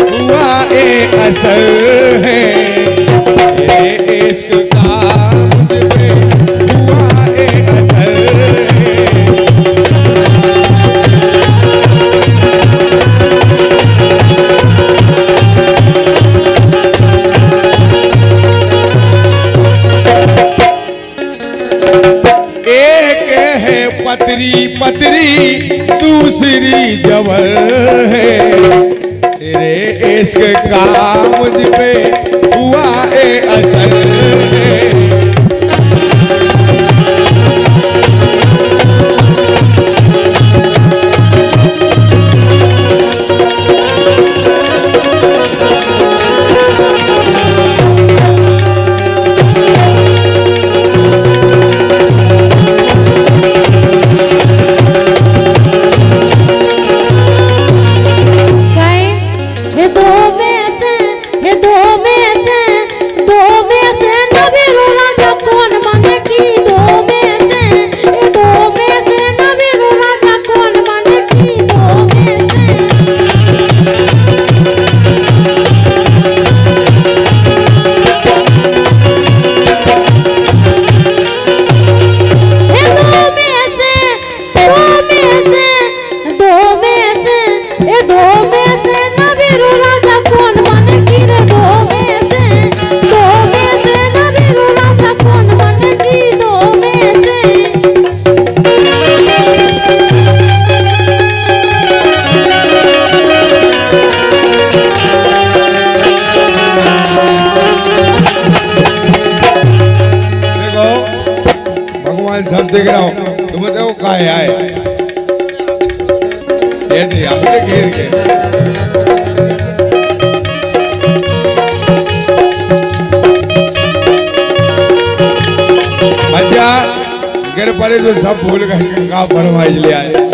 हुआ ए असर है, तेरे इश्क का मुझ पे हुआ ए असर है। एक है पतरी पतरी दूसरी जबर है, तेरे इश्क का मुझ पे हुआ ए असर है। सब देख रहा हूँ, तुम बताओ कहाँ आए? ये थे आपने घेर के। बच्चा घर पड़े तो सब भूल गए, कहाँ फरमाइश ले आए।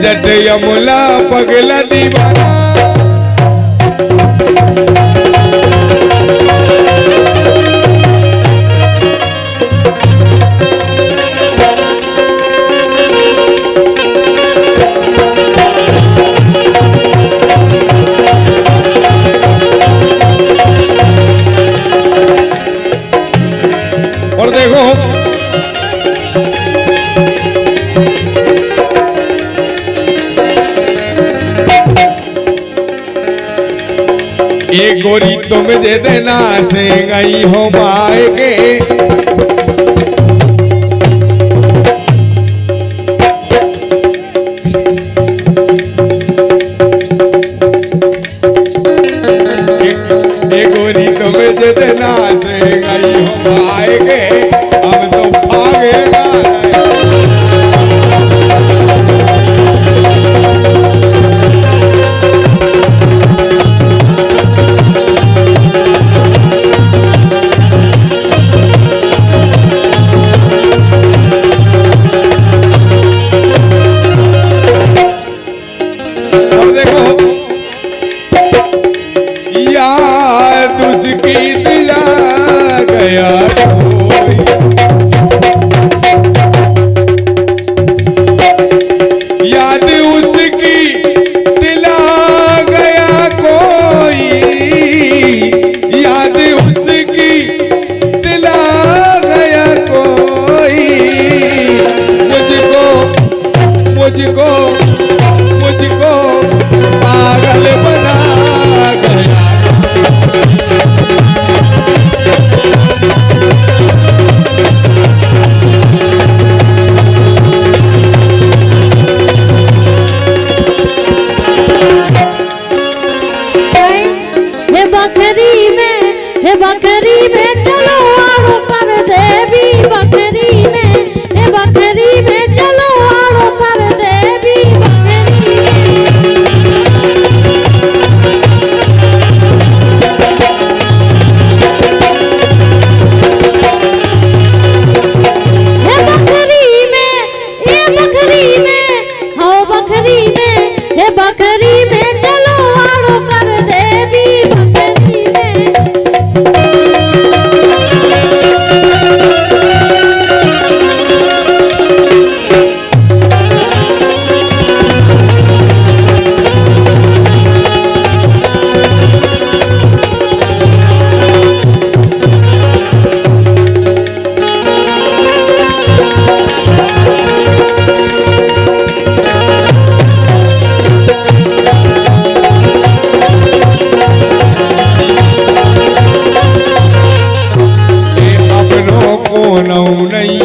जट यमुला पगला दीवाना, और देखो एक गोरी तुम दे देना से गई हो मायके, एक गोरी तुम दे देना से गई हो मायके, हम तो भागेगा याद उसकी दिला गया कोई।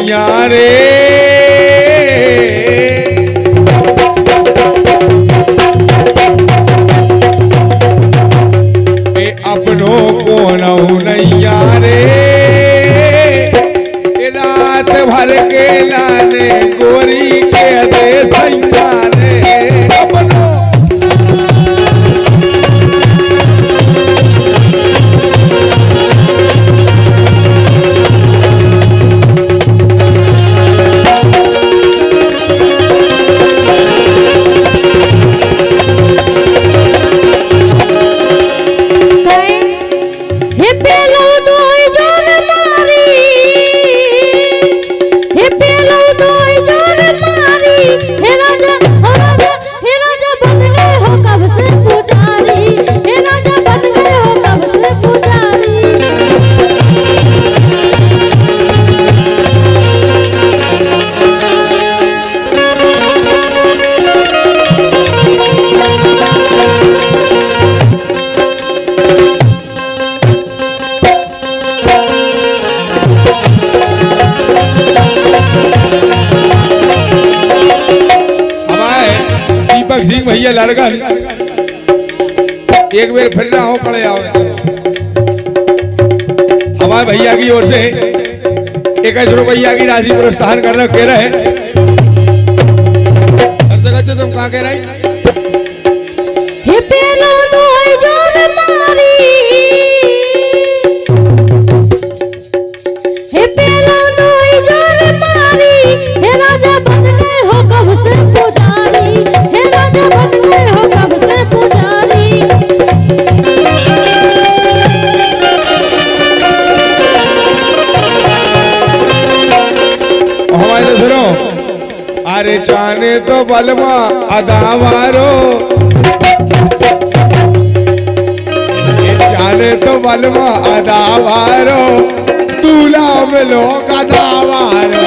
नैया रे अपनों को नहु नैया रे रात भर के लाने गोरी के दे सैया रे अपनों सिंह भैया लड़गन एक बार फिर रहा हो पड़े आओ हमारे भैया की ओर से 21 रुपया की राशि प्रोत्साहन करना कह रहे हैं। हर जगह से तुम कहाँ कह रहे हैं? अरे जाने तो बलवा अदावारो जाने तो बलवा अदावारो दूल्हा में लोग अदावारो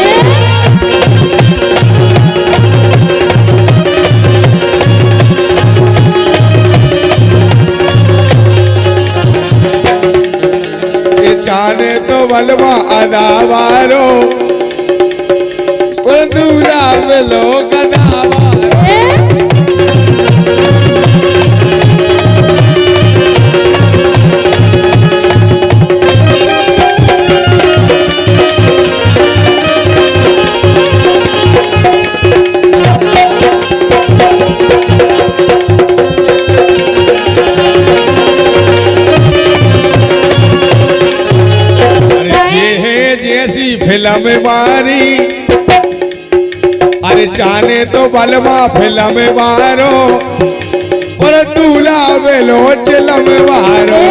जाने तो बलवा अदावारो दूरा में लोग जैसी फिल्म मारी अरे जाने तो बलमा फिल्म मारो और दूल्हा वेलो चिलम मारो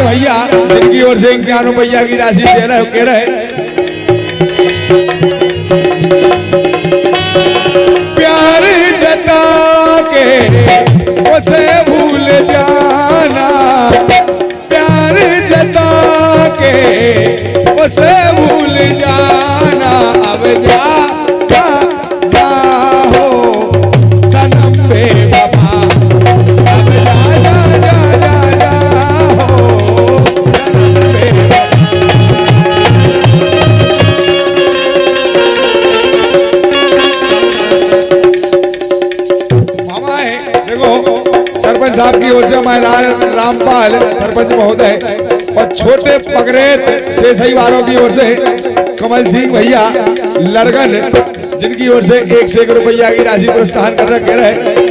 भैया जिनकी ओर से 51 रुपया की राशि दे रहे कह रहे प्यार जता के उसे भूल जाना प्यार जता के उसे भूल जाना अब जा जाओ सनम बेवफा अब जा जा जा जा सरपंच साहब की ओर से हमारे रामपाल सरपंच महोदय और छोटे पगरेत से सही वारों की ओर से कमल सिंह भैया लड़गन जिनकी ओर से 1 रुपया की राशि प्रोत्साहन कर रखे रहे।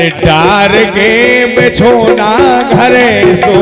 अरे डार के बिछोना घरे सो